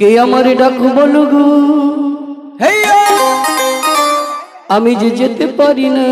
কে আমারে ডাকো বলো গো, আমি যে যেতে পারি না।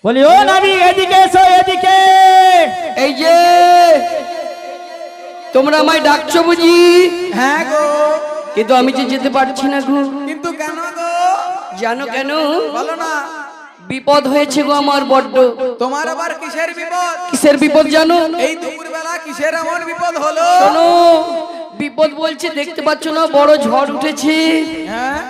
বলি ও নাবি এদিকে এসো, এদিকে। এই যে তোমরা আমায় ডাকছো বুঝি? হ্যাঁ গো, কিন্তু আমি যে যেতে পারছি না গো। কিন্তু কেন গো? জানো কেন? বলো না। বিপদ হয়েছে গো আমার বড্ড। তোমার আবার কিসের বিপদ? কিসের বিপদ জানো? এই দুপুরবেলা কিসের এমন বিপদ হলো? শোনো, বিপদ বলছে দেখতে পাচ্ছ না, বড় ঝড় উঠেছে। হ্যাঁ,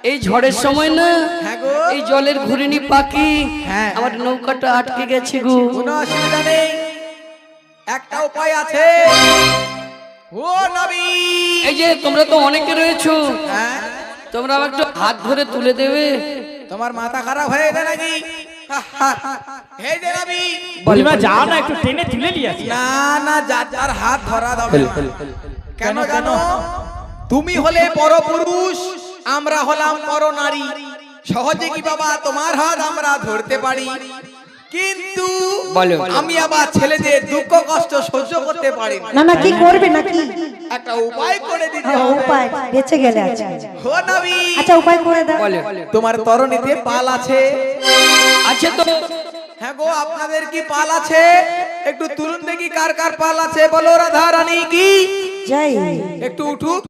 এই ঝড়ের সময় না, হ্যাঁ গো, এই জলের ঘূর্ণি পাখি হ্যাঁ, আমার নৌকাটা আটকে গেছে গো। কোনো অসুবিধা নেই, একটা উপায় আছে। ও নবী, এই যে তোমরা তো অনেকে রয়েছো, হ্যাঁ, তোমরা আমার একটু হাত ধরে তুলে দেবে। তোমার মাথা খারাপ হয়ে গেছে নাকি? হে যে নবী, বলিমা যাও না, একটু টেনে তুলে নিয়ে আসি। না না, যার হাত ধরা যাবে না। কেন জানো? তুমি হলে পরপুরুষ, আমরা হলাম পরনারী। সহজে কি বাবা তোমার হাত আমরা ধরতে পারি, কিন্তু আমি আবার ছেলেদের দুঃখ কষ্ট সহ্য করতে পারি না না, কি করবে নাকি? একটা উপায় করে দিতে হ্যাঁ, হবে। উপায় বেঁচে গেলে আছে। ও নবী, আচ্ছা, উপায় করে দাও। তোমার তরণীতে পাল আছে? আছে তো। হ্যাঁ গো, আপনাদের কি পাল আছে? একটু তুলুন দেখি কার কার পাল আছে। বলো রাধা রানী কি? যাই একটু উঠুক।